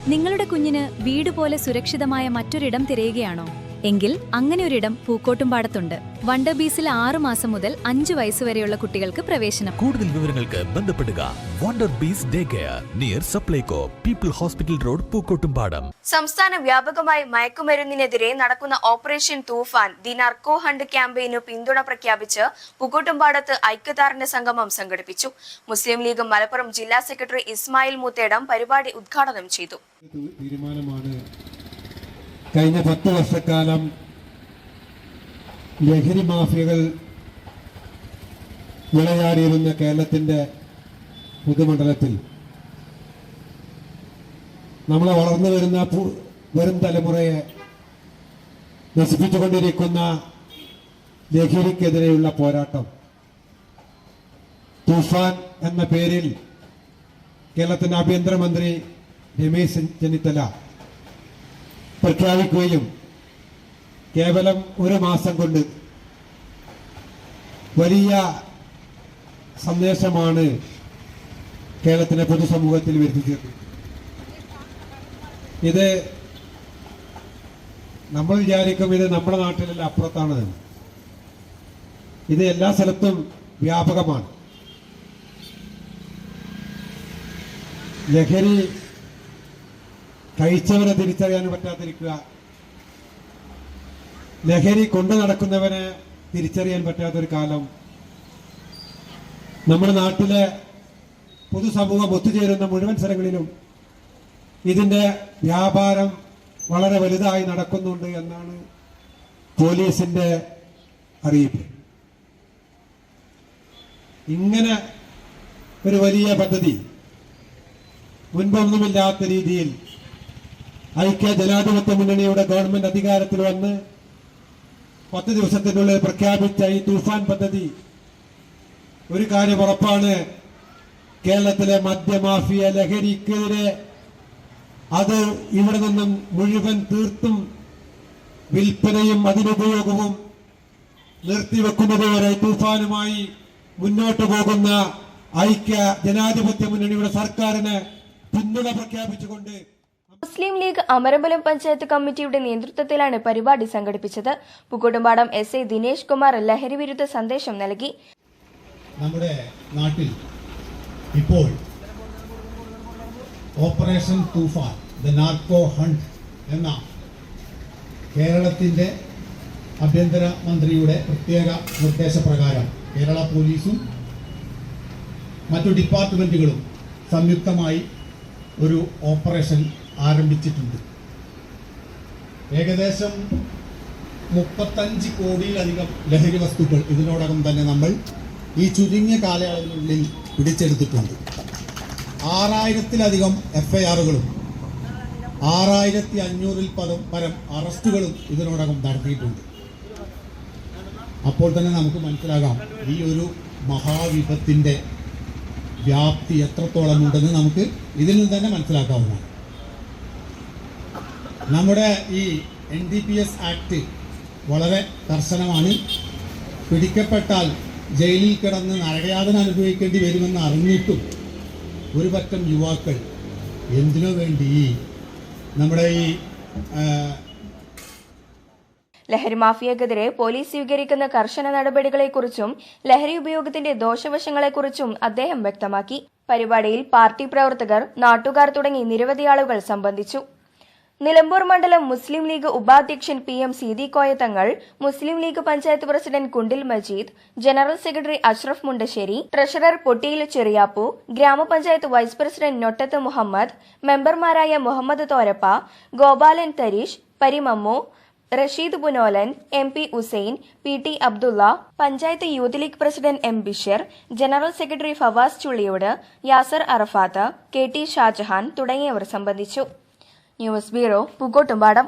നിങ്ങളുടെ കുഞ്ഞിന് വീട് പോലെ സുരക്ഷിതമായ മറ്റൊരിടം തിരയുകയാണോ? എങ്കിൽ അങ്ങനെ ഒരിടം പൂക്കോട്ടുംപാടത്തുണ്ട്. വണ്ടർ ബീസിൽ 6 മാസം മുതൽ 5 വയസ്സുവരെയുള്ള കുട്ടികൾക്ക് പ്രവേശനം. കൂടുതൽ വിവരങ്ങൾക്ക് ബന്ധപ്പെടുക wonder bees day care near Supplyco people hospital road Pookkottumpadam. സംസ്ഥാന വ്യാപകമായി മയക്കുമരുന്നിനെതിരെ നടക്കുന്ന ഓപ്പറേഷൻ തൂഫാൻ ദി നാർക്കോ ഹണ്ട് ക്യാമ്പയിനു പിന്തുണ പ്രഖ്യാപിച്ച് പൂക്കോട്ടുംപാടത്ത് ഐക്യദാർഢ്യ സംഗമം സംഘടിപ്പിച്ചു. മുസ്ലിം ലീഗ് മലപ്പുറം ജില്ലാ സെക്രട്ടറി ഇസ്മായിൽ മൂത്തേടം പരിപാടി ഉദ്ഘാടനം ചെയ്തു. തീരുമാനമാണ് കഴിഞ്ഞ 10 വർഷക്കാലം ലഹരി മാഫിയകൾ വിളയാടിയിരുന്ന കേരളത്തിന്റെ പൊതുമണ്ഡലത്തിൽ നമ്മളെ വളർന്നു വരുന്ന വരും തലമുറയെ നശിപ്പിച്ചുകൊണ്ടിരിക്കുന്ന ലഹരിക്കെതിരെയുള്ള പോരാട്ടം തൂഫാൻ എന്ന പേരിൽ കേരളത്തിന്റെ ആഭ്യന്തരമന്ത്രി രമേശ് ചെന്നിത്തല പ്രഖ്യാപിക്കുകയും കേവലം 1 മാസം കൊണ്ട് വലിയ സന്ദേശമാണ് കേരളത്തിലെ പൊതുസമൂഹത്തിൽ വരുത്തിയത്. ഇത് നമ്മൾ വിചാരിക്കും ഇത് നമ്മുടെ നാട്ടിലല്ല, അപ്പുറത്താണ്. ഇത് എല്ലാ സ്ഥലത്തും വ്യാപകമാണ്. ലഹരി കഴിച്ചവരെ തിരിച്ചറിയാൻ പറ്റാതിരിക്കുക, ലഹരി കൊണ്ടു നടക്കുന്നവനെ തിരിച്ചറിയാൻ പറ്റാത്തൊരു കാലം, നമ്മുടെ നാട്ടിലെ പൊതുസമൂഹം ഒത്തുചേരുന്ന മുഴുവൻ സ്ഥലങ്ങളിലും ഇതിന്റെ വ്യാപാരം വളരെ വലുതായി നടക്കുന്നുണ്ട് എന്നാണ് പോലീസിന്റെ അറിയിപ്പ്. ഇങ്ങനെ ഒരു വലിയ പദ്ധതി മുൻപൊന്നുമില്ലാത്ത രീതിയിൽ ഐക്യ ജനാധിപത്യ മുന്നണിയുടെ ഗവൺമെന്റ് അധികാരത്തിൽ വന്ന് 10 ദിവസത്തിനുള്ളിൽ പ്രഖ്യാപിച്ച ഈ തൂഫാൻ പദ്ധതി ഒരു കാര്യം ഉറപ്പാണ്: കേരളത്തിലെ മദ്യമാഫിയ ലഹരിക്കെതിരെ അത് ഇവിടെ നിന്നും മുഴുവൻ തീർത്തും വിൽപ്പനയും അതിനുപയോഗവും നിർത്തിവെക്കുന്നതുവരെ തൂഫാനുമായി മുന്നോട്ട് പോകുന്ന ഐക്യ ജനാധിപത്യ മുന്നണിയുടെ സർക്കാരിന് പിന്തുണ പ്രഖ്യാപിച്ചുകൊണ്ട് മുസ്ലിം ലീഗ് അമരമ്പലം പഞ്ചായത്ത് കമ്മിറ്റിയുടെ നേതൃത്വത്തിലാണ് പരിപാടി സംഘടിപ്പിച്ചത്. പൂക്കോട്ടുംപാടം SI ദിനേശ് കുമാർ ലഹരി വിരുദ്ധ സന്ദേശം നൽകി. നമ്മുടെ നാട്ടിൽ ഇപ്പോൾ operation Toofan the narco hunt എന്ന കേരളത്തിന്റെ ആഭ്യന്തര മന്ത്രിയുടെ പ്രത്യേക നിർദ്ദേശപ്രകാരം കേരള പോലീസും മറ്റു ഡിപ്പാർട്ട്മെന്റുകളും സംയുക്തമായി ഒരു ഓപ്പറേഷൻ ആരംഭിച്ചിട്ടുണ്ട്. ഏകദേശം 35 കോടിയിലധികം ലഹരി വസ്തുക്കൾ ഇതിനോടകം തന്നെ നമ്മൾ ഈ ചുരുങ്ങിയ കാലയളവിനുള്ളിൽ പിടിച്ചെടുത്തിട്ടുണ്ട്. 6000-ത്തിലധികം FIRകളും 6500-ൽ പരം അറസ്റ്റുകളും ഇതിനോടകം നടത്തിയിട്ടുണ്ട്. അപ്പോൾ തന്നെ നമുക്ക് മനസ്സിലാകാം ഈ ഒരു മഹാവിപത്തിന്റെ വ്യാപ്തി എത്രത്തോളം ഉണ്ടെന്ന് നമുക്ക് ഇതിൽ നിന്ന് തന്നെ മനസ്സിലാക്കാവുന്നതാണ്. നമ്മുടെ ഈ NDPS ആക്ട് വളരെ കർശനമാണ്. പിടിക്കപ്പെട്ടാൽ ജയിലിൽ കിടന്ന് നരകയാതന അനുഭവിക്കേണ്ടി വരുമെന്ന് അറിഞ്ഞിട്ടും ഒരു പറ്റം യുവാക്കൾ എന്തിനു വേണ്ടി നമ്മുടെ ഈ ലഹരി മാഫിയക്കെതിരെ പോലീസ് സ്വീകരിക്കുന്ന കർശന നടപടികളെക്കുറിച്ചും ലഹരി ഉപയോഗത്തിന്റെ ദോഷവശങ്ങളെക്കുറിച്ചും അദ്ദേഹം വ്യക്തമാക്കി. പരിപാടിയിൽ പാർട്ടി പ്രവർത്തകർ, നാട്ടുകാർ തുടങ്ങി നിരവധി ആളുകൾ സംബന്ധിച്ചു. നിലമ്പൂർ മണ്ഡലം മുസ്ലിം ലീഗ് ഉപാധ്യക്ഷൻ PM Seethi Koya Thangal, Muslim League panchayat president Kundil Majeed, general secretary Ashraf Mundassery, treasurer Pottiyil Cheriyappu, ഗ്രാമപഞ്ചായത്ത് വൈസ് പ്രസിഡന്റ് നൊട്ടത്ത് മുഹമ്മദ്, മെമ്പർമാരായ Muhammad Thorappa, Gopalan Thareesh, Parimammu, Rasheed Punolan, MP Hussain, PT Abdulla, panchayat youth League president M Bishar, general secretary Fawas Chulliyode, Yasar Arafath, KT Shajahan തുടങ്ങിയവർ സംബന്ധിച്ചു. News bureau, Pookkottumpadam.